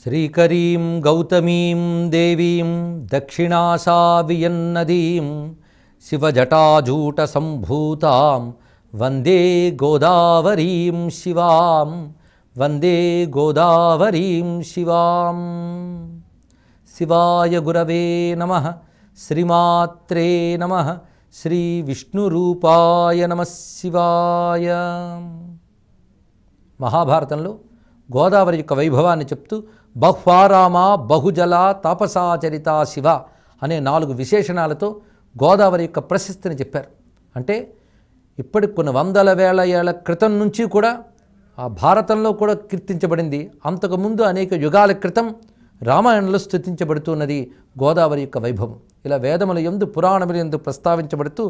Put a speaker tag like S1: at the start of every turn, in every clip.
S1: శ్రీకరీం గౌతమీం దేవీం దక్షిణాశావియన్నదీం శివజటాజూట సంభూతాం వందే గోదావరీం శివాం వందే గోదావరీం శివాం. శివాయ గురవే నమః. శ్రీమాత్రే నమః. శ్రీ విష్ణురూపాయ నమః శివాయ. మహాభారతంలో గోదావరి యొక్క వైభవాన్ని చెప్తూ బహ్వారామ బహుజల తాపసాచరిత శివ అనే 4 విశేషణాలతో గోదావరి యొక్క ప్రశస్తిని చెప్పారు. అంటే ఇప్పటికి కొన్ని వందల వేల ఏళ్ల క్రితం నుంచి కూడా ఆ భారతంలో కూడా కీర్తించబడింది. అంతకుముందు అనేక యుగాల క్రితం రామాయణంలో స్తుతించబడుతున్నది గోదావరి యొక్క వైభవం. ఇలా వేదముల యందు పురాణముల యందు ప్రస్తావించబడుతూ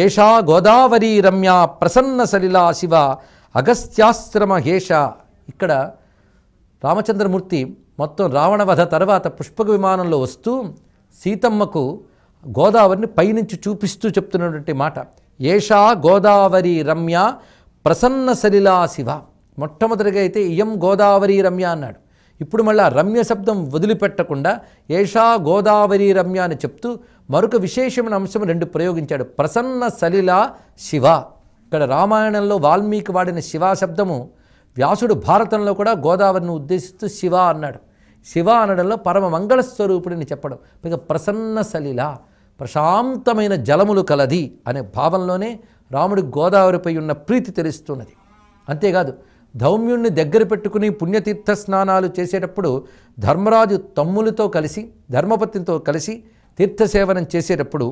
S1: ఏషా గోదావరి రమ్య ప్రసన్న సలిలా శివ అగస్త్యాశ్రమ హేష. ఇక్కడ రామచంద్రమూర్తి మొత్తం రావణవధ తర్వాత పుష్పక విమానంలో వస్తూ సీతమ్మకు గోదావరిని పైనుంచి చూపిస్తూ చెప్తున్నటువంటి మాట ఏషా గోదావరి రమ్య ప్రసన్న సలిలా శివ. మొట్టమొదటిగా అయితే ఇయం గోదావరి రమ్య అన్నాడు. ఇప్పుడు మళ్ళీ రమ్య శబ్దం వదిలిపెట్టకుండా ఏషా గోదావరి రమ్య అని చెప్తూ మరొక విశేషమైన అంశం 2 ప్రయోగించాడు. ప్రసన్న సలిలా శివ. ఇక్కడ రామాయణంలో వాల్మీకి వాడిన శివ శబ్దము వ్యాసుడు భారతంలో కూడా గోదావరిని ఉద్దేశిస్తూ శివ అన్నాడు. శివ అనడంలో పరమ మంగళస్వరూపుడిని చెప్పడం. పైగా ప్రసన్న సలిల ప్రశాంతమైన జలములు కలది అనే భావంలోనే రాముడి గోదావరిపై ఉన్న ప్రీతి తెలుస్తున్నది. అంతేకాదు ధౌమ్యుణ్ణి దగ్గర పెట్టుకుని పుణ్యతీర్థ స్నానాలు చేసేటప్పుడు ధర్మరాజు తమ్ములతో కలిసి ధర్మపత్నితో కలిసి తీర్థసేవనం చేసేటప్పుడు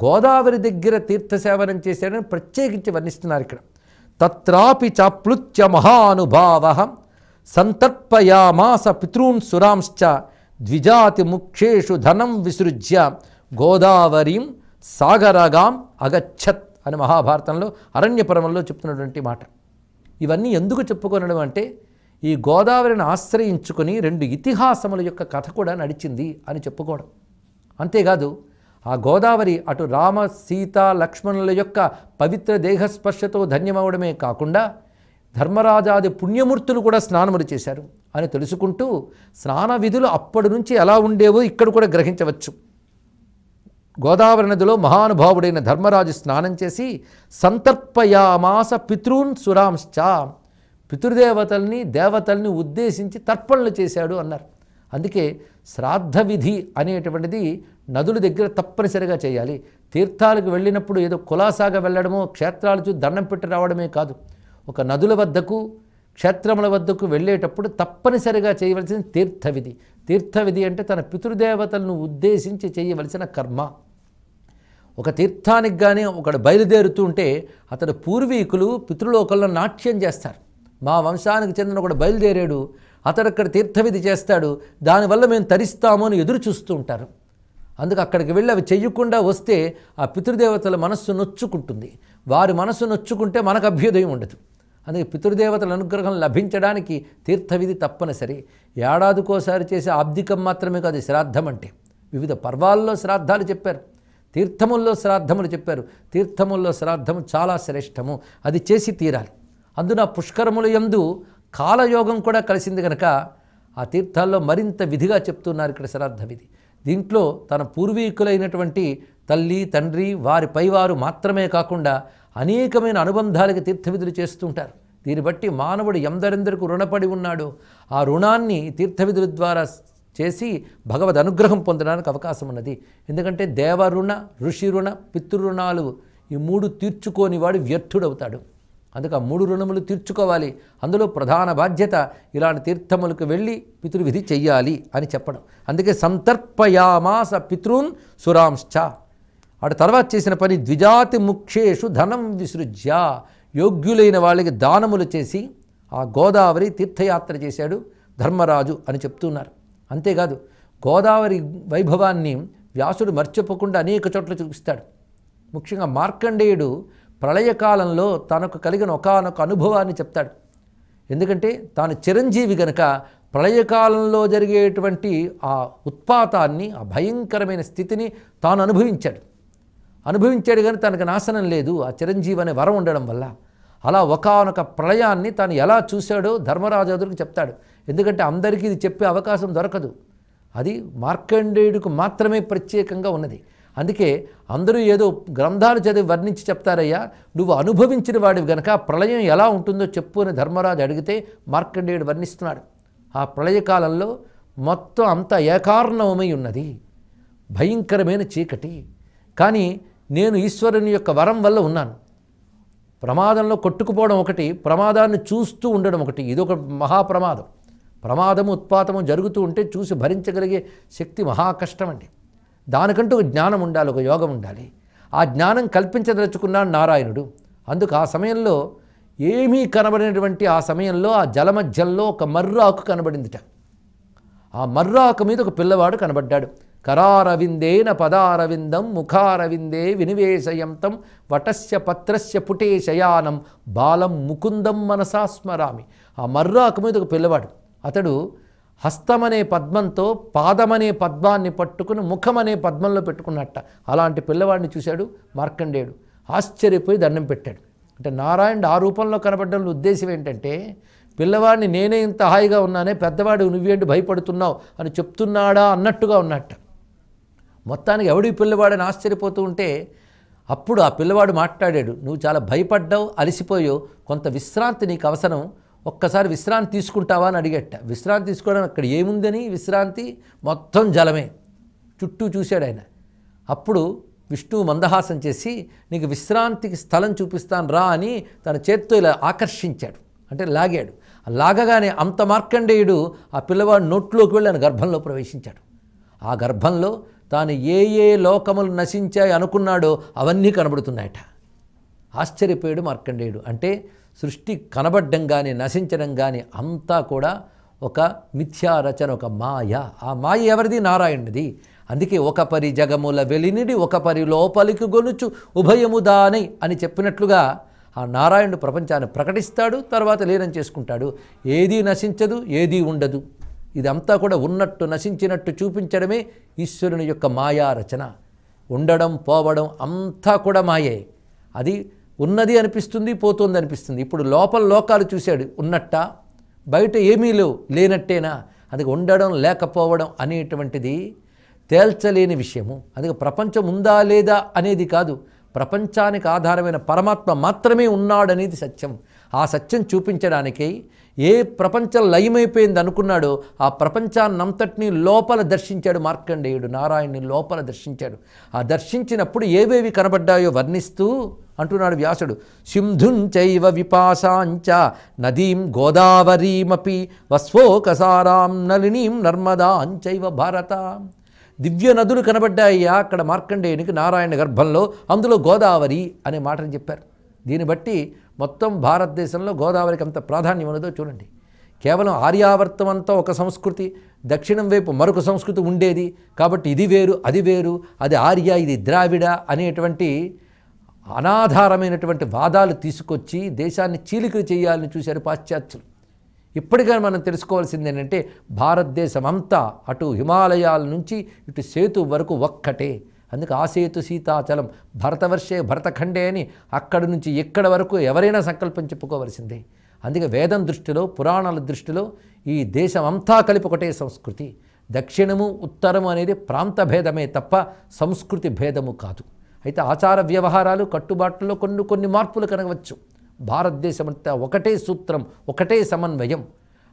S1: గోదావరి దగ్గర తీర్థసేవనం చేసేటని ప్రత్యేకించి వర్ణిస్తున్నారు. ఇక్కడ తత్రాపి చాప్లుత్య మహానుభావ సంతర్పయామాస పితॄన్ సురాంశ్చ ద్విజాతి ముఖ్యేషు ధనం విసృజ్య గోదావరీం సాగరగాం అగచ్చత్ అని మహాభారతంలో అరణ్యపర్వంలో చెప్తున్నటువంటి మాట. ఇవన్నీ ఎందుకు చెప్పుకొనడం అంటే ఈ గోదావరిని ఆశ్రయించుకొని 2 ఇతిహాసముల యొక్క కథ కూడా నడిచింది అని చెప్పుకోవడం. అంతేకాదు ఆ గోదావరి అటు రామ సీత లక్ష్మణుల యొక్క పవిత్ర దేహస్పర్శతో ధన్యమవడమే కాకుండా ధర్మరాజాది పుణ్యమూర్తులు కూడా స్నానములు చేశారు అని తెలుసుకుంటూ స్నాన విధులు అప్పటి నుంచి ఎలా ఉండేవో ఇక్కడ కూడా గ్రహించవచ్చు. గోదావరి నదిలో మహానుభావుడైన ధర్మరాజు స్నానం చేసి సంతర్పయామాస పితॄన్ సురాంశ్చ పితృదేవతల్ని దేవతల్ని ఉద్దేశించి తర్పణలు చేశాడు అన్నారు. అందుకే శ్రాద్ధ విధి అనేటువంటిది నదుల దగ్గర తప్పనిసరిగా చేయాలి. తీర్థాలకు వెళ్ళినప్పుడు ఏదో కులాసాగా వెళ్ళడమో క్షేత్రాలు చూసి దండం పెట్టి రావడమే కాదు. ఒక నదుల వద్దకు క్షేత్రముల వద్దకు వెళ్ళేటప్పుడు తప్పనిసరిగా చేయవలసిన తీర్థవిధి. తీర్థవిధి అంటే తన పితృదేవతలను ఉద్దేశించి చేయవలసిన కర్మ. ఒక తీర్థానికి కానీ ఒకడు బయలుదేరుతూ ఉంటే అతడు పూర్వీకులు పితృలోకంలో నాట్యం చేస్తారు. మా వంశానికి చెందిన ఒకడు బయలుదేరాడు, అతడు అక్కడ తీర్థవిధి చేస్తాడు, దానివల్ల మేము తరిస్తాము అని ఎదురు చూస్తూ ఉంటారు. అందుకు అక్కడికి వెళ్ళి అవి చెయ్యకుండా వస్తే ఆ పితృదేవతల మనస్సు నొచ్చుకుంటుంది. వారి మనస్సు నొచ్చుకుంటే మనకు అభ్యుదయం ఉండదు. అందుకే పితృదేవతల అనుగ్రహం లభించడానికి తీర్థవిధి తప్పనిసరి. ఏడాదికోసారి చేసే ఆబ్దికం మాత్రమే కాదు శ్రాద్ధం అంటే. వివిధ పర్వాల్లో శ్రాద్ధాలు చెప్పారు, తీర్థముల్లో శ్రాద్ధములు చెప్పారు. తీర్థముల్లో శ్రాద్ధము చాలా శ్రేష్టము, అది చేసి తీరాలి. అందున పుష్కరముల యందు కాలయోగం కూడా కలిసింది కనుక ఆ తీర్థాల్లో మరింత విధిగా చెప్తున్నారు ఇక్కడ శ్రాద్ధ విధి. దీంట్లో తన పూర్వీకులైనటువంటి తల్లి తండ్రి వారి పైవారు మాత్రమే కాకుండా అనేకమైన అనుబంధాలకి తీర్థవిధులు చేస్తుంటారు. దీన్ని బట్టి మానవుడు ఎందరెందరికి రుణపడి ఉన్నాడో ఆ రుణాన్ని తీర్థవిధుల ద్వారా చేసి భగవద్ అనుగ్రహం పొందడానికి అవకాశం ఉన్నది. ఎందుకంటే దేవరుణ ఋషి రుణ పితృరుణాలు ఈ 3 తీర్చుకోని వాడు వ్యర్థుడవుతాడు. అందుకే ఆ 3 రుణములు తీర్చుకోవాలి. అందులో ప్రధాన బాధ్యత ఇలాంటి తీర్థములకు వెళ్ళి పితృవిధి చెయ్యాలి అని చెప్పడం. అందుకే సంతర్పయామాస పితॄన్ సురాంశ్చ. అటు తర్వాత చేసిన పని ద్విజాతి ముఖ్యేషు ధనం విసృజ్య. యోగ్యులైన వాళ్ళకి దానములు చేసి ఆ గోదావరి తీర్థయాత్ర చేశాడు ధర్మరాజు అని చెప్తున్నారు. అంతేకాదు గోదావరి వైభవాన్ని వ్యాసుడు మర్చిపోకుండా అనేక చోట్ల చూపిస్తాడు. ముఖ్యంగా మార్కండేయుడు ప్రళయకాలంలో తనకు కలిగిన ఒకానొక అనుభవాన్ని చెప్తాడు. ఎందుకంటే తాను చిరంజీవి గనక ప్రళయకాలంలో జరిగేటువంటి ఆ ఉత్పాతాన్ని ఆ భయంకరమైన స్థితిని తాను అనుభవించాడు కానీ తనకు నాశనం లేదు ఆ చిరంజీవి అనే వరం ఉండడం వల్ల. అలా ఒకానొక ప్రళయాన్ని తాను ఎలా చూశాడో ధర్మరాజు ఎదురుకు చెప్తాడు. ఎందుకంటే అందరికీ ఇది చెప్పే అవకాశం దొరకదు, అది మార్కండేయుడికి మాత్రమే ప్రత్యేకంగా ఉన్నది. అందుకే అందరూ ఏదో గ్రంథాలు చదివి వర్ణించి చెప్తారయ్యా, నువ్వు అనుభవించిన వాడివి గనక ప్రళయం ఎలా ఉంటుందో చెప్పు అని ధర్మరాజు అడిగితే మార్కండేయుడు వర్ణిస్తున్నాడు. ఆ ప్రళయకాలంలో మొత్తం అంతా ఏకార్ణవమై ఉన్నది, భయంకరమైన చీకటి. కానీ నేను ఈశ్వరుని యొక్క వరం వల్ల ఉన్నాను. ప్రమాదంలో కొట్టుకుపోవడం ఒకటి, ప్రమాదాన్ని చూస్తూ ఉండడం ఒకటి, ఇదొక మహాప్రమాదం. ప్రమాదము ఉత్పాతము జరుగుతూ ఉంటే చూసి భరించగలిగే శక్తి మహాకష్టం అండి. దానికంటూ ఒక జ్ఞానం ఉండాలి, ఒక యోగం ఉండాలి. ఆ జ్ఞానం కల్పించదలుచుకున్నాడు నారాయణుడు. అందుకు ఆ సమయంలో ఏమీ కనబడినటువంటి ఆ సమయంలో ఆ జలమధ్యంలో ఒక మర్రాకు కనబడిందిట. ఆ మర్రాకు మీద ఒక పిల్లవాడు కనబడ్డాడు. కరారవిందేన పదారవిందం ముఖారవిందే వినివేశయంతం వటస్య పత్రస్య పుటే శయానం బాలం ముకుందం మనసా స్మరామి. ఆ మర్రాకు మీద ఒక పిల్లవాడు, అతడు హస్తమనే పద్మంతో పాదమనే పద్మాన్ని పట్టుకుని ముఖమనే పద్మంలో పెట్టుకున్నట్ట. అలాంటి పిల్లవాడిని చూశాడు మార్కండేయుడు. ఆశ్చర్యపోయి దండం పెట్టాడు. అంటే నారాయణుడు ఆ రూపంలో కనబడ్డం ఉద్దేశం ఏంటంటే, పిల్లవాడిని నేనే ఇంత హాయిగా ఉన్నానే, పెద్దవాడు నువ్వేంటి భయపడుతున్నావు అని చెప్తున్నాడా అన్నట్టుగా ఉన్నట్ట. మొత్తానికి ఎవడి పిల్లవాడని ఆశ్చర్యపోతూ ఉంటే అప్పుడు ఆ పిల్లవాడు మాట్లాడాడు, నువ్వు చాలా భయపడ్డావు, అలసిపోయావు, కొంత విశ్రాంతి నీకు అవసరం, ఒక్కసారి విశ్రాంతి తీసుకుంటావా అని అడిగట్ట. విశ్రాంతి తీసుకోవడం అక్కడ ఏముందని, విశ్రాంతి మొత్తం జలమే. చుట్టూ చూశాడు ఆయన. అప్పుడు విష్ణువు మందహాసం చేసి, నీకు విశ్రాంతికి స్థలం చూపిస్తాను రా అని తన చేత్తో ఇలా ఆకర్షించాడు, అంటే లాగాడు. లాగగానే అంత మార్కండేయుడు ఆ పిల్లవాడు నోట్లోకి వెళ్ళి ఆయన గర్భంలో ప్రవేశించాడు. ఆ గర్భంలో తాను ఏ ఏ లోకములు నశించాయి అనుకున్నాడో అవన్నీ కనబడుతున్నాయట. ఆశ్చర్యపోయాడు మార్కండేయుడు. అంటే సృష్టి కనబడ్డం కానీ నశించడం కానీ అంతా కూడా ఒక మిథ్యారచన, ఒక మాయ. ఆ మాయ ఎవరిది? నారాయణుడిది. అందుకే ఒక పరి జగముల వెలినిడి ఒక పరి లోపలికి గొలుచు ఉభయము దానై అని చెప్పినట్లుగా ఆ నారాయణుడు ప్రపంచాన్ని ప్రకటిస్తాడు, తర్వాత లీనం చేసుకుంటాడు. ఏదీ నశించదు, ఏదీ ఉండదు. ఇదంతా కూడా ఉన్నట్టు నశించినట్టు చూపించడమే ఈశ్వరుని యొక్క మాయా రచన. ఉండడం పోవడం అంతా కూడా మాయే. అది ఉన్నది అనిపిస్తుంది, పోతుంది అనిపిస్తుంది. ఇప్పుడు లోపల లోకాలు చూశాడు, ఉన్నట్ట, బయట ఏమీ లేనట్టేనా? అది ఉండడం లేకపోవడం అనేటువంటిది తేల్చలేని విషయము. అందుకే ప్రపంచం ఉందా లేదా అనేది కాదు, ప్రపంచానికి ఆధారమైన పరమాత్మ మాత్రమే ఉన్నాడనేది సత్యం. ఆ సత్యం చూపించడానికి ఏ ప్రపంచం లయమైపోయింది అనుకున్నాడో ఆ ప్రపంచాన్నంతటినీ లోపల దర్శించాడు మార్కండేయుడు. నారాయణుని లోపల దర్శించాడు. ఆ దర్శించినప్పుడు ఏవేవి కనబడ్డాయో వర్ణిస్తూ అంటున్నాడు వ్యాసుడు, సింధుంచైవ విపాశాంచ నదీం గోదావరీమపి వస్వోకసారాం నలినీం నర్మదాంచైవ భారత. దివ్య నదులు కనబడ్డాయ్యా అక్కడ మార్కండేయునికి నారాయణ గర్భంలో, అందులో గోదావరి అనే మాటని చెప్పారు. దీన్ని బట్టి మొత్తం భారతదేశంలో గోదావరికి అంత ప్రాధాన్యం ఉన్నదో చూడండి. కేవలం ఆర్యావర్తం అంతా ఒక సంస్కృతి, దక్షిణం వైపు మరొక సంస్కృతి ఉండేది కాబట్టి ఇది వేరు అది వేరు, అది ఆర్య ఇది ద్రావిడ అనేటువంటి అనాధారమైనటువంటి వాదాలు తీసుకొచ్చి దేశాన్ని చీలికలు చేయాలని చూశారు పాశ్చాత్యులు. ఇప్పటికైనా మనం తెలుసుకోవాల్సింది ఏంటంటే, భారతదేశం అంతా అటు హిమాలయాల నుంచి ఇటు సేతు వరకు ఒక్కటే. అందుకే ఆ సేతు సీతాచలం భరతవర్షే భరతఖండే అని అక్కడి నుంచి ఎక్కడ వరకు ఎవరైనా సంకల్పం చెప్పుకోవలసిందే. అందుకే వేదం దృష్టిలో, పురాణాల దృష్టిలో ఈ దేశం అంతా కలిపి ఒకటే సంస్కృతి. దక్షిణము ఉత్తరము అనేది ప్రాంత భేదమే తప్ప సంస్కృతి భేదము కాదు. అయితే ఆచార వ్యవహారాలు కట్టుబాట్లలో కొన్ని మార్పులు కనగవచ్చు. భారతదేశం అంతా ఒకటే సూత్రం, ఒకటే సమన్వయం.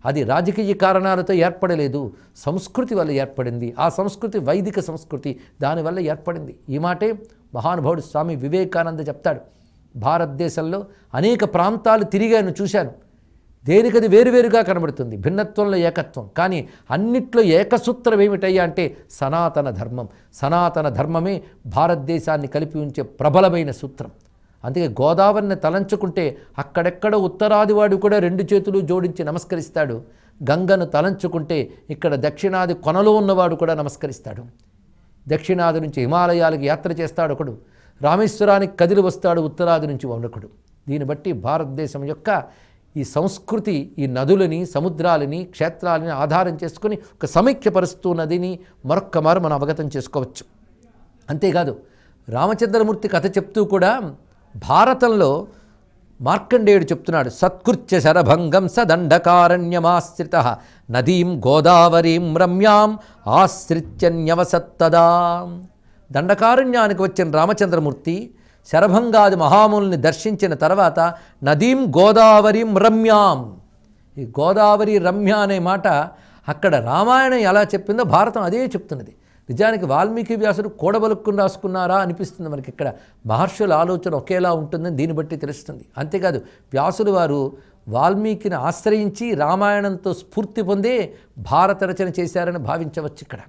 S1: అది రాజకీయ కారణాలతో ఏర్పడలేదు, సంస్కృతి వల్ల ఏర్పడింది. ఆ సంస్కృతి వైదిక సంస్కృతి, దానివల్ల ఏర్పడింది. ఈ మాటే మహానుభావుడు స్వామి వివేకానంద చెప్తాడు. భారతదేశంలో అనేక ప్రాంతాలు తిరిగాను, చూశాను. దేనికది వేరువేరుగా కనబడుతుంది, భిన్నత్వంలో ఏకత్వం. కానీ అన్నిట్లో ఏకసూత్రం ఏమిటయ్యా అంటే సనాతన ధర్మం. సనాతన ధర్మమే భారతదేశాన్ని కలిపి ఉంచే ప్రబలమైన సూత్రం. అందుకే గోదావరిని తలంచుకుంటే అక్కడెక్కడ ఉత్తరాదివాడు కూడా రెండు చేతులు జోడించి నమస్కరిస్తాడు. గంగను తలంచుకుంటే ఇక్కడ దక్షిణాది కొనలో ఉన్నవాడు కూడా నమస్కరిస్తాడు. దక్షిణాది నుంచి హిమాలయాలకు యాత్ర చేస్తాడు ఒకడు, రామేశ్వరానికి కదిలి వస్తాడు ఉత్తరాది నుంచి ఒకడు. దీన్ని బట్టి భారతదేశం యొక్క ఈ సంస్కృతి ఈ నదులని, సముద్రాలని, క్షేత్రాలని ఆధారం చేసుకుని ఒక సమైక్యపరుస్తున్నదిని మరొక్క మారు మనం అవగతం చేసుకోవచ్చు. అంతేకాదు రామచంద్రమూర్తి కథ చెప్తూ కూడా భారతంలో మార్కండేయుడు చెప్తున్నాడు, సత్కృత్య శరభంగం సదండకారణ్యమాశ్రిత నదీం గోదావరీం రమ్యాం ఆశ్రిత్యన్యవసత్తదా. దండకారణ్యానికి వచ్చిన రామచంద్రమూర్తి శరభంగాది మహాముల్ని దర్శించిన తర్వాత నదీం గోదావరీం రమ్యాం, ఈ గోదావరి రమ్య అనే మాట అక్కడ రామాయణం ఎలా చెప్పిందో భారతం అదే చెప్తున్నది. నిజానికి వాల్మీకి వ్యాసుడు కూడబలుక్కుని రాసుకున్నారా అనిపిస్తుంది మనకి. ఇక్కడ మహర్షుల ఆలోచన ఒకేలా ఉంటుందని దీన్ని బట్టి తెలుస్తుంది. అంతేకాదు వ్యాసులు వారు వాల్మీకిని ఆశ్రయించి రామాయణంతో స్ఫూర్తి పొందే భారత రచన చేశారని భావించవచ్చు ఇక్కడ.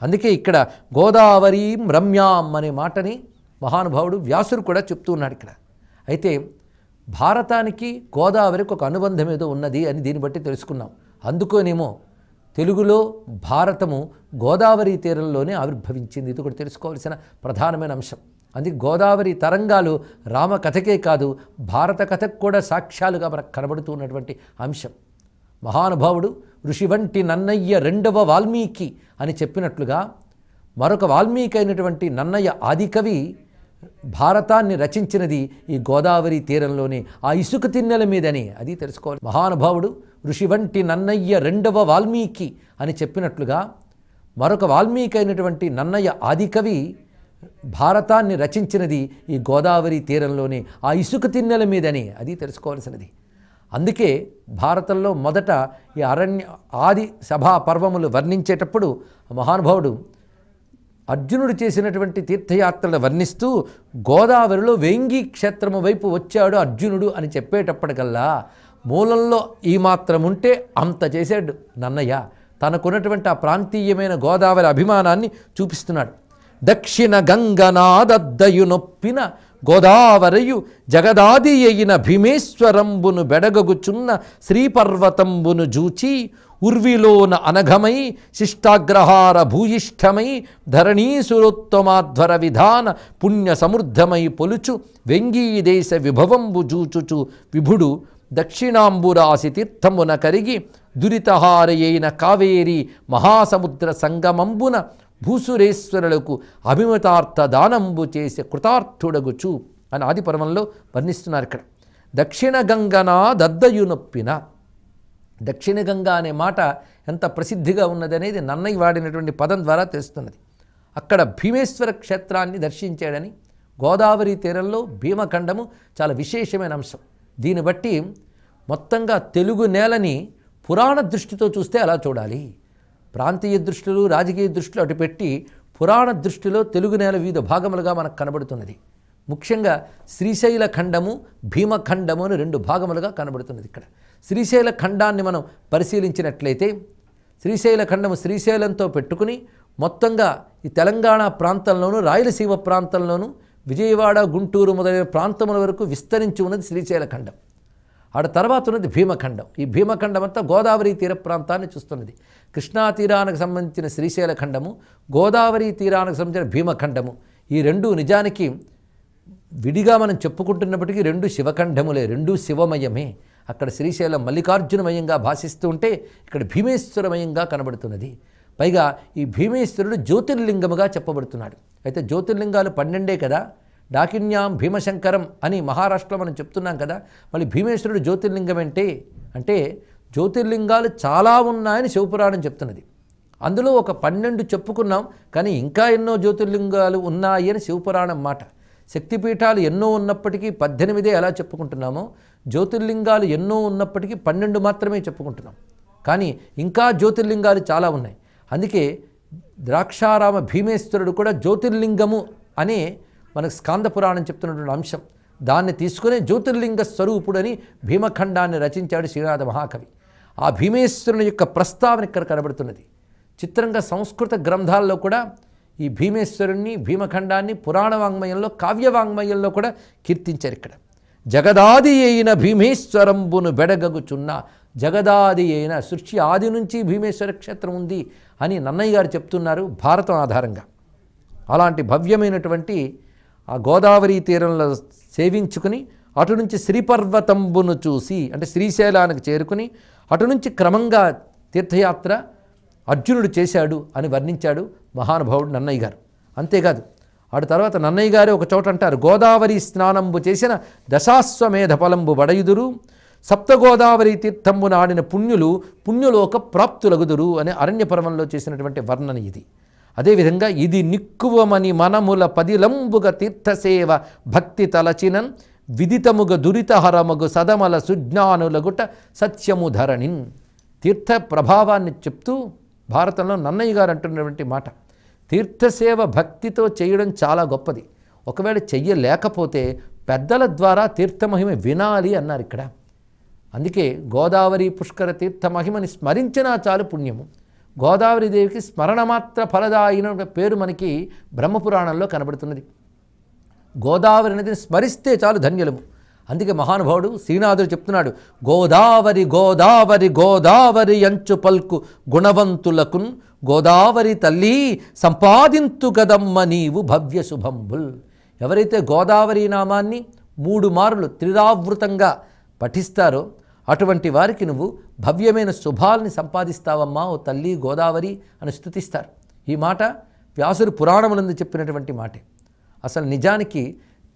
S1: అందుకే ఇక్కడ గోదావరీం రమ్యాం అనే మాటని మహానుభావుడు వ్యాసుడు కూడా చెప్తూ ఉన్నాడు ఇక్కడ. అయితే భారతానికి గోదావరికి ఒక అనుబంధం ఏదో ఉన్నది అని దీన్ని బట్టి తెలుసుకున్నాం. అందుకోనేమో తెలుగులో భారతము గోదావరి తీరంలోనే ఆవిర్భవించింది. ఇది కూడా తెలుసుకోవాల్సిన ప్రధానమైన అంశం. అందుకే గోదావరి తరంగాలు రామకథకే కాదు భారత కథకు కూడా సాక్ష్యాలుగా మనకు కనబడుతూ ఉన్నటువంటి అంశం. మహానుభావుడు ఋషి వంటి నన్నయ్య రెండవ వాల్మీకి అని చెప్పినట్లుగా మరొక వాల్మీకి అయినటువంటి నన్నయ్య ఆదికవి భారతాన్ని రచించినది ఈ గోదావరి తీరంలోనే ఆ ఇసుక తిన్నెల మీదని అది తెలుసుకోవాలి. మహానుభావుడు ఋషి వంటి నన్నయ్య రెండవ వాల్మీకి అని చెప్పినట్లుగా మరొక వాల్మీకి అయినటువంటి నన్నయ్య ఆదికవి భారతాన్ని రచించినది ఈ గోదావరి తీరంలోనే ఆ ఇసుక తిన్నెల మీదని అది తెలుసుకోవాల్సినది. అందుకే భారతంలో మొదట ఈ ఆది సభా పర్వములు వర్ణించేటప్పుడు మహానుభావుడు అర్జునుడు చేసినటువంటి తీర్థయాత్రలు వర్ణిస్తూ గోదావరిలో వేంగి క్షేత్రము వైపు వచ్చాడు అర్జునుడు అని చెప్పేటప్పటికల్లా మూలంలో ఈ మాత్రం ఉంటే అంత చేశాడు నన్నయ్య. తనకున్నటువంటి ఆ ప్రాంతీయమైన గోదావరి అభిమానాన్ని చూపిస్తున్నాడు. దక్షిణ గంగనాదద్దయు నొప్పిన గోదావరియు జగదాది అయిన భీమేశ్వరంబును బెడగగుచున్న శ్రీపర్వతంబును జూచి ఉర్విలోన అనఘమై శిష్టాగ్రహార భూయిష్టమై ధరణీసురోత్తమాధ్వర విధాన పుణ్య సమృద్ధమై పొలుచు వెంగీదేశ విభవంబు జూచుచు విభుడు దక్షిణాంబురాసి తీర్థమున కరిగి దురితహారయైన కావేరి మహాసముద్ర సంగమంబున భూసురేశ్వరులకు అభిమతార్థ దానంబు చేసే కృతార్థుడగుచు అని ఆదిపర్వంలో వర్ణిస్తున్నారు. ఇక్కడ దక్షిణ గంగనా దద్దయు నొప్పిన, దక్షిణ గంగా అనే మాట ఎంత ప్రసిద్ధిగా ఉన్నది అనేది నన్నయ్య వాడినటువంటి పదం ద్వారా తెలుస్తున్నది. అక్కడ భీమేశ్వర క్షేత్రాన్ని దర్శించాడని, గోదావరి తీరంలో భీమఖండము చాలా విశేషమైన అంశం. దీన్ని బట్టి మొత్తంగా తెలుగు నేలని పురాణ దృష్టితో చూస్తే అలా చూడాలి. ప్రాంతీయ దృష్టిలు రాజకీయ దృష్టిలు అటు పెట్టి పురాణ దృష్టిలో తెలుగు నేల వివిధ భాగములుగా మనకు కనబడుతున్నది. ముఖ్యంగా శ్రీశైల ఖండము భీమఖండము అని రెండు భాగములుగా కనబడుతున్నది. ఇక్కడ శ్రీశైల ఖండాన్ని మనం పరిశీలించినట్లయితే శ్రీశైల ఖండము శ్రీశైలంతో పెట్టుకుని మొత్తంగా ఈ తెలంగాణ ప్రాంతంలోనూ రాయలసీమ ప్రాంతంలోనూ విజయవాడ గుంటూరు మొదలైన ప్రాంతముల వరకు విస్తరించి ఉన్నది శ్రీశైల ఖండం. ఆడ తర్వాత ఉన్నది భీమఖండం. ఈ భీమఖండం అంతా గోదావరి తీర ప్రాంతాన్ని చూస్తున్నది. కృష్ణా తీరానికి సంబంధించిన శ్రీశైల ఖండము, గోదావరి తీరానికి సంబంధించిన భీమఖండము, ఈ రెండు నిజానికి విడిగా మనం చెప్పుకుంటున్నప్పటికీ రెండు శివఖండములే, రెండు శివమయమే. అక్కడ శ్రీశైలం మల్లికార్జునమయంగా భాషిస్తూ ఉంటే ఇక్కడ భీమేశ్వరమయంగా కనబడుతున్నది. పైగా ఈ భీమేశ్వరుడు జ్యోతిర్లింగముగా చెప్పబడుతున్నాడు. అయితే జ్యోతిర్లింగాలు 12 కదా, డాకిన్యాం భీమశంకరం అని మహారాష్ట్రలో మనం చెప్తున్నాం కదా. మళ్ళీ భీమేశ్వరుడు జ్యోతిర్లింగం అంటే జ్యోతిర్లింగాలు చాలా ఉన్నాయని శివపురాణం చెప్తున్నది. అందులో ఒక 12 చెప్పుకున్నాం, కానీ ఇంకా ఎన్నో జ్యోతిర్లింగాలు ఉన్నాయి అని శివపురాణం మాట. శక్తిపీఠాలు ఎన్నో ఉన్నప్పటికీ 18 ఎలా చెప్పుకుంటున్నామో, జ్యోతిర్లింగాలు ఎన్నో ఉన్నప్పటికీ 12 మాత్రమే చెప్పుకుంటున్నాం. కానీ ఇంకా జ్యోతిర్లింగాలు చాలా ఉన్నాయి. అందుకే ద్రాక్షారామ భీమేశ్వరుడు కూడా జ్యోతిర్లింగము అనే మనకు స్కాంద పురాణం చెప్తున్నటువంటి అంశం. దాన్ని తీసుకునే జ్యోతిర్లింగ స్వరూపుడని భీమఖండాన్ని రచించాడు శ్రీనాథ మహాకవి. ఆ భీమేశ్వరుని యొక్క ప్రస్తావన ఇక్కడ కనబడుతున్నది. చిత్రంగా సంస్కృత గ్రంథాల్లో కూడా ఈ భీమేశ్వరుణ్ణి భీమఖండాన్ని పురాణ వాంగ్మయంలో కావ్యవాంగ్మయంలో కూడా కీర్తించారు. ఇక్కడ జగదాది అయిన భీమేశ్వరంబును బెడగగుచున్న, జగదాది అయిన సృష్టి ఆది నుంచి భీమేశ్వర క్షేత్రం ఉంది అని నన్నయ్య గారు చెప్తున్నారు భారతం ఆధారంగా. అలాంటి భవ్యమైనటువంటి ఆ గోదావరి తీరంలో సేవించుకుని అటు నుంచి శ్రీపర్వతంబును చూసి అంటే శ్రీశైలానికి చేరుకుని అటు నుంచి క్రమంగా తీర్థయాత్ర అర్జునుడు చేశాడు అని వర్ణించాడు మహానుభావుడు నన్నయ్య గారు. అంతేకాదు ఆడు తర్వాత నన్నయ్య గారే ఒక చోట అంటారు, గోదావరి స్నానంబు చేసిన దశాశ్వమేధ ఫలంబు వడయుదురు, సప్తగోదావరి తీర్థంబు నాడిన పుణ్యులు పుణ్యలోక ప్రాప్తులగుదురు అనే అరణ్యపర్వంలో చేసినటువంటి వర్ణన ఇది. అదేవిధంగా ఇది నిక్కువమని మనముల పదిలంబుగ తీర్థసేవ భక్తి తలచినన్ విదితముగ దురితహరముగు సదమల సుజ్ఞానులగుట సత్యము ధరణిన్. తీర్థ ప్రభావాన్ని చెప్తూ భారతంలో నన్నయ్య గారు అంటున్నటువంటి మాట, తీర్థసేవ భక్తితో చేయడం చాలా గొప్పది. ఒకవేళ చెయ్యలేకపోతే పెద్దల ద్వారా తీర్థమహిమ వినాలి అన్నారు ఇక్కడ. అందుకే గోదావరి పుష్కర తీర్థ మహిమని స్మరించినా చాలు పుణ్యము. గోదావరి దేవికి స్మరణమాత్ర ఫలదాయిన పేరు మనకి బ్రహ్మపురాణంలో కనబడుతున్నది. గోదావరి నదిని స్మరిస్తే చాలు ధన్యులము. అందుకే మహానుభావుడు శ్రీనాథుడు చెప్తున్నాడు, గోదావరి గోదావరి గోదావరి అంచు పల్కు గుణవంతులకున్ గోదావరి తల్లి సంపాదింతు గదమ్మ నీవు భవ్య శుభంబుల్. ఎవరైతే గోదావరి నామాన్ని 3 మార్లు త్రిరావృతంగా పఠిస్తారో అటువంటి వారికి నువ్వు భవ్యమైన శుభాల్ని సంపాదిస్తావమ్మా ఓ తల్లి గోదావరి అని స్తుతిస్తారు. ఈ మాట వ్యాసుడు పురాణములందు చెప్పినటువంటి మాటే. అసలు నిజానికి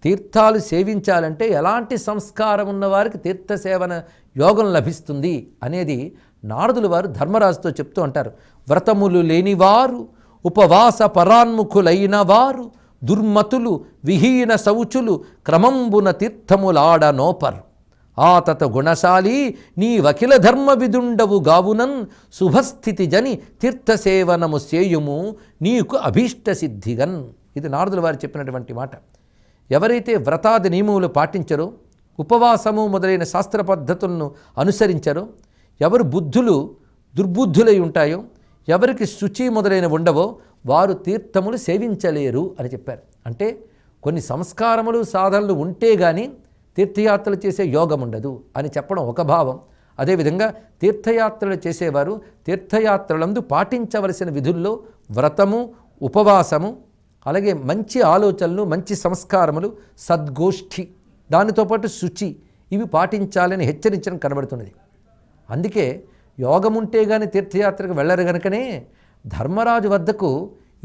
S1: తీర్థాలు సేవించాలంటే ఎలాంటి సంస్కారం ఉన్నవారికి తీర్థసేవన యోగం లభిస్తుంది అనేది నారదుల వారు ధర్మరాజుతో చెప్తూ అంటారు. వ్రతములు లేనివారు, ఉపవాస పరాన్ముఖులైన వారు, దుర్మతులు, విహీన శౌచులు క్రమంబున తీర్థములాడ నోపర్. ఆతత గుణశాలి నీ వకిల ధర్మ విదుండవు గావునన్ శుభస్థితి జని తీర్థసేవనము సేయుము నీకు అభీష్ట సిద్ధిగన్. ఇది నారదుల వారు చెప్పినటువంటి మాట. ఎవరైతే వ్రతాది నియమములు పాటించరో, ఉపవాసము మొదలైన శాస్త్ర పద్ధతులను అనుసరించరో, ఎవరు బుద్ధులు దుర్బుద్ధులై ఉంటాయో, ఎవరికి శుచి మొదలైన ఉండవో వారు తీర్థములు సేవించలేరు అని చెప్పారు. అంటే కొన్ని సంస్కారములు సాధనలు ఉంటే కానీ తీర్థయాత్రలు చేసే యోగం ఉండదు అని చెప్పడం ఒక భావం. అదేవిధంగా తీర్థయాత్రలు చేసేవారు తీర్థయాత్రలందు పాటించవలసిన విధుల్లో వ్రతము, ఉపవాసము, అలాగే మంచి ఆలోచనలు, మంచి సంస్కారములు, సద్గోష్ఠి, దానితో పాటు శుచి, ఇవి పాటించాలని హెచ్చరించడం కనబడుతున్నది. అందుకే యోగం ఉంటే కానీ తీర్థయాత్రకు వెళ్ళరు కనుకనే ధర్మరాజు వద్దకు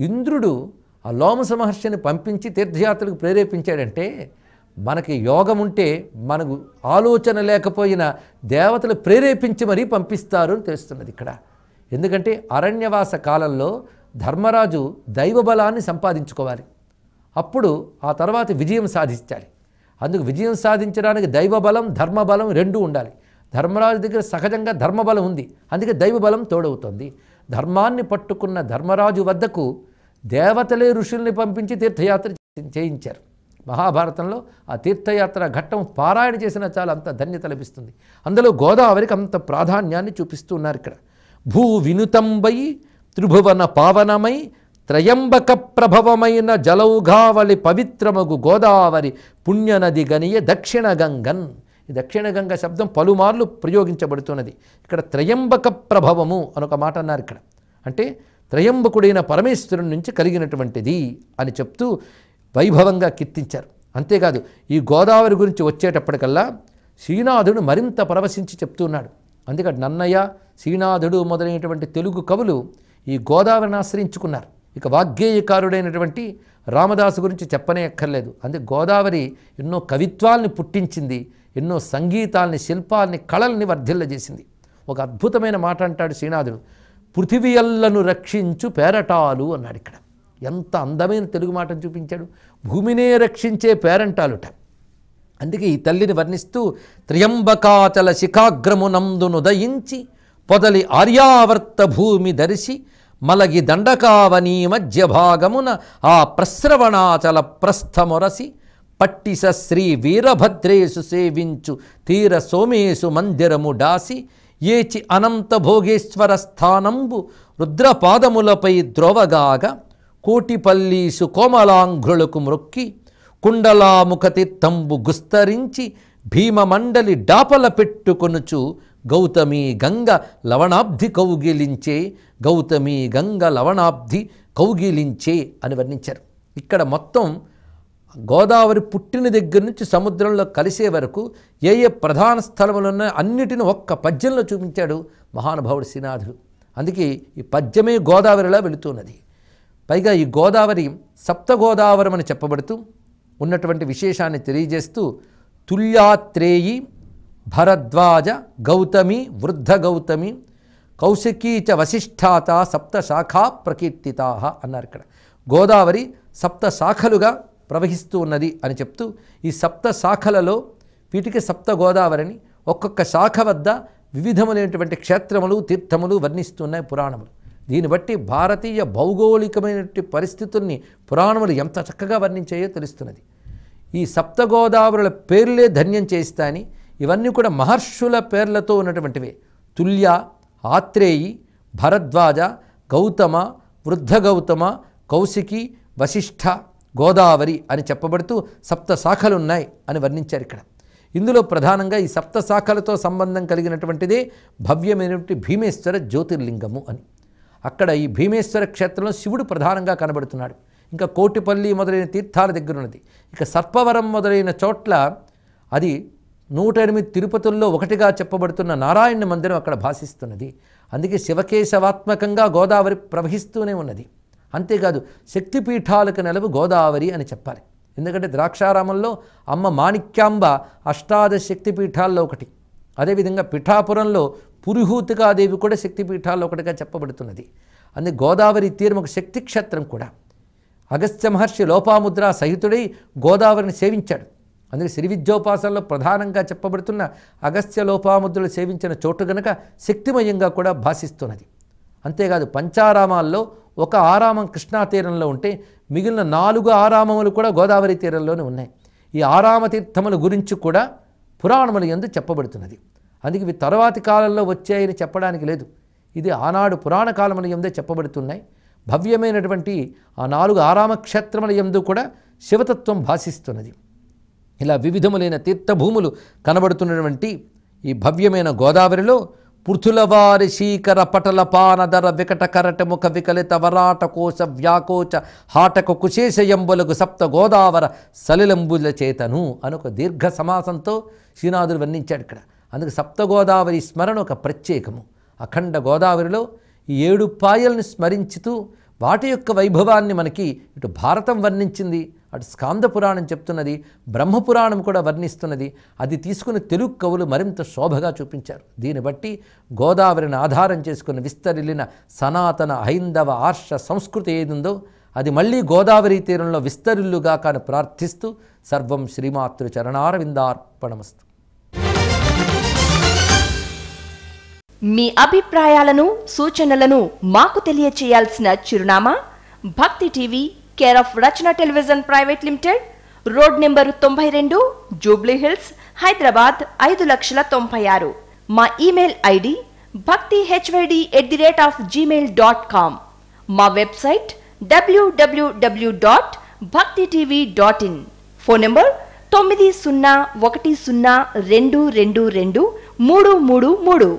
S1: ఇంద్రుడు ఆ లోమస మహర్షిని పంపించి తీర్థయాత్రకు ప్రేరేపించాడంటే మనకి యోగం ఉంటే మనకు ఆలోచన లేకపోయినా దేవతలు ప్రేరేపించి మరీ పంపిస్తారు అని తెలుస్తున్నది ఇక్కడ. ఎందుకంటే అరణ్యవాస కాలంలో ధర్మరాజు దైవబలాన్ని సంపాదించుకోవాలి, అప్పుడు ఆ తర్వాత విజయం సాధించాలి. అందుకు విజయం సాధించడానికి దైవబలం ధర్మబలం రెండూ ఉండాలి. ధర్మరాజు దగ్గర సహజంగా ధర్మబలం ఉంది, అందుకే దైవబలం తోడవుతుంది. ధర్మాన్ని పట్టుకున్న ధర్మరాజు వద్దకు దేవతలే ఋషుల్ని పంపించి తీర్థయాత్ర చేయించారు. మహాభారతంలో ఆ తీర్థయాత్ర ఘట్టం పారాయణ చేసినా చాలా అంత ధన్యత లభిస్తుంది. అందులో గోదావరికి అంత ప్రాధాన్యాన్ని చూపిస్తూ ఉన్నారు ఇక్కడ. భూ వినుతంబై త్రిభువన పావనమై త్రయంబక ప్రభవమైన జలౌఘావళి పవిత్రమగు గోదావరి పుణ్యనది గనియ దక్షిణ గంగన్. ఈ దక్షిణ గంగ శబ్దం పలుమార్లు ప్రయోగించబడుతున్నది. ఇక్కడ త్రయంబక ప్రభవము అనొక మాట అన్నారు ఇక్కడ. అంటే త్రయంబకుడైన పరమేశ్వరుని నుంచి కలిగినటువంటిది అని చెప్తూ వైభవంగా కీర్తించారు. అంతేకాదు ఈ గోదావరి గురించి వచ్చేటప్పటికల్లా శ్రీనాథుడు మరింత పరవశించి చెప్తున్నాడు. అందుకే నన్నయ్య, శ్రీనాథుడు మొదలైనటువంటి తెలుగు కవులు ఈ గోదావరిని ఆశ్రయించుకున్నారు. ఇక వాగ్గేయకారుడైనటువంటి రామదాసు గురించి చెప్పనే అక్కర్లేదు. అందుకే గోదావరి ఎన్నో కవిత్వాల్ని పుట్టించింది, ఎన్నో సంగీతాల్ని, శిల్పాల్ని, కళల్ని వర్ధిల్లజేసింది. ఒక అద్భుతమైన మాట అంటాడు శ్రీనాథుడు, పృథివియల్లను రక్షించు పేరటాలు అన్నాడు ఇక్కడ. ఎంత అందమైన తెలుగు మాటను చూపించాడు. భూమినే రక్షించే పేరంటాలుట. అందుకే ఈ తల్లిని వర్ణిస్తూ త్రయంబకాచల శిఖాగ్రమునందును దయించి పొదలి ఆర్యావర్త భూమి దర్శి మలగి దండకావనీ మధ్య భాగమున ఆ ప్రస్రవణాచల ప్రస్థమొరసి పట్టిస శ్రీ వీరభద్రేసు సేవించు తీర సోమేశు మందిరము డాసి ఏచి అనంత భోగేశ్వర స్థానంబు రుద్రపాదములపై ద్రోవగాగా కోటిపల్లీసు కోమలాంఘ్రులకు మ్రొక్కి కుండలాముఖతీర్థంబు గుస్తరించి భీమమండలి డాపల పెట్టుకొనుచు గౌతమి గంగ లవణాబ్ధి కౌగిలించే, గౌతమి గంగ లవణాబ్ధి కౌగిలించే అని వర్ణించారు. ఇక్కడ మొత్తం గోదావరి పుట్టిన దగ్గర నుంచి సముద్రంలో కలిసే వరకు ఏ ఏ ప్రధాన స్థలములున్న అన్నిటిని ఒక్క పద్యంలో చూపించాడు మహానుభావుడు శ్రీనాథుడు. అందుకే ఈ పద్యమే గోదావరిలా వెళుతున్నది. పైగా ఈ గోదావరి సప్తగోదావరం అని చెప్పబడుతూ ఉన్నటువంటి విశేషాన్ని తెలియజేస్తూ తుల్యాత్రేయి భరద్వాజ గౌతమి వృద్ధ గౌతమి కౌశికీ చ వశిష్ఠాత సప్త శాఖా ప్రకీర్తితా అన్నారు. ఇక్కడ గోదావరి సప్త శాఖలుగా ప్రవహిస్తూ ఉన్నది అని చెప్తూ ఈ సప్త శాఖలలో వీటికి సప్త గోదావరిని ఒక్కొక్క శాఖ వద్ద వివిధములైనటువంటి క్షేత్రములు తీర్థములు వర్ణిస్తున్నాయి పురాణములు. దీన్ని బట్టి భారతీయ భౌగోళికమైనటువంటి పరిస్థితుల్ని పురాణములు ఎంత చక్కగా వర్ణించాయో తెలుస్తున్నది. ఈ సప్తగోదావరుల పేర్లే ధన్యం చేస్తాయని ఇవన్నీ కూడా మహర్షుల పేర్లతో ఉన్నటువంటివే. తుల్య, ఆత్రేయి, భరద్వాజ, గౌతమ, వృద్ధ గౌతమ, కౌశికి, వశిష్ఠ, గోదావరి అని చెప్పబడుతూ సప్త శాఖలు ఉన్నాయి అని వర్ణించారు ఇక్కడ. ఇందులో ప్రధానంగా ఈ సప్త శాఖలతో సంబంధం కలిగినటువంటిదే భవ్యమైనటువంటి భీమేశ్వర జ్యోతిర్లింగము అని. అక్కడ ఈ భీమేశ్వర క్షేత్రంలో శివుడు ప్రధానంగా కనబడుతున్నాడు. ఇంకా కోటిపల్లి మొదలైన తీర్థాల దగ్గర ఉన్నది. ఇక సర్పవరం మొదలైన చోట్ల అది 108 తిరుపతుల్లో ఒకటిగా చెప్పబడుతున్న నారాయణ మందిరం అక్కడ భాసిస్తున్నది. అందుకే శివకేశవాత్మకంగా గోదావరి ప్రవహిస్తూనే ఉన్నది. అంతేకాదు శక్తిపీఠాలకు నెలవు గోదావరి అని చెప్పాలి. ఎందుకంటే ద్రాక్షారామంలో అమ్మ మాణిక్యాంబ అష్టాదశ శక్తిపీఠాల్లో ఒకటి. అదేవిధంగా పిఠాపురంలో పురుహూతికాదేవి కూడా శక్తిపీఠాల్లో ఒకటిగా చెప్పబడుతున్నది. అందుకే గోదావరి తీరం ఒక శక్తి క్షేత్రం కూడా. అగస్త్య మహర్షి లోపాముద్ర సహితుడై గోదావరిని సేవించాడు. అందుకే శ్రీ విద్యోపాసనలో ప్రధానంగా చెప్పబడుతున్న అగస్త్య లోపాముద్రలు సేవించిన చోటు గనక శక్తిమయంగా కూడా భాసిస్తున్నది. అంతేకాదు పంచారామాల్లో ఒక ఆరామం కృష్ణా తీరంలో ఉంటే మిగిలిన 4 ఆరామములు కూడా గోదావరి తీరంలోనే ఉన్నాయి. ఈ ఆరామ తీర్థముల గురించి కూడా పురాణముల యందు చెప్పబడుతున్నది. అందుకే ఇవి తర్వాతి కాలంలో వచ్చాయని చెప్పడానికి లేదు. ఇది ఆనాడు పురాణ కాలముల యందే చెప్పబడుతున్నాయి. భవ్యమైనటువంటి ఆ 4 ఆరామ క్షేత్రముల యందు కూడా శివతత్వం భాసిస్తున్నది. ఇలా వివిధములైన తీర్థభూములు కనబడుతున్నటువంటి ఈ భవ్యమైన గోదావరిలో పృథులవారి శీకర పటల పానదర వికట కరట ముఖ వికలిత వరాట కోశ వ్యాకోచ హాటక కుశేషయంబులకు సప్త గోదావర సలిలంబుల చేతను అని ఒక దీర్ఘ సమాసంతో శ్రీనాథుడు వర్ణించాడు ఇక్కడ. అందుకే సప్త గోదావరి స్మరణ ఒక ప్రత్యేకము. అఖండ గోదావరిలో ఈ 7 పాయలను స్మరించుతూ వాటి యొక్క వైభవాన్ని మనకి ఇటు భారతం వర్ణించింది, అటు స్కాంద పురాణం చెప్తున్నది, బ్రహ్మపురాణం కూడా వర్ణిస్తున్నది. అది తీసుకుని తెలుగు కవులు మరింత శోభగా చూపించారు. దీన్ని బట్టి గోదావరిని ఆధారం చేసుకుని విస్తరిల్లిన సనాతన హైందవ ఆర్ష సంస్కృతి ఏదుందో అది మళ్ళీ గోదావరి తీరంలో విస్తరిల్లుగా కానీ ప్రార్థిస్తూ సర్వం శ్రీమాతృ చరణారవిందార్పణమస్తు.
S2: మీ అభిప్రాయాలను సూచనలను మాకు తెలియచేయాల్సిన చిరునామా భక్తి TV, care of Rachana television private limited, road number 92, Jubilee hills, Hyderabad 5,96,000. మా ఇమెయిల్ ఐడి bhaktihyd@gmail.com. మా వెబ్సైట్ www.bhaktitv.in. Phone number 901012222333.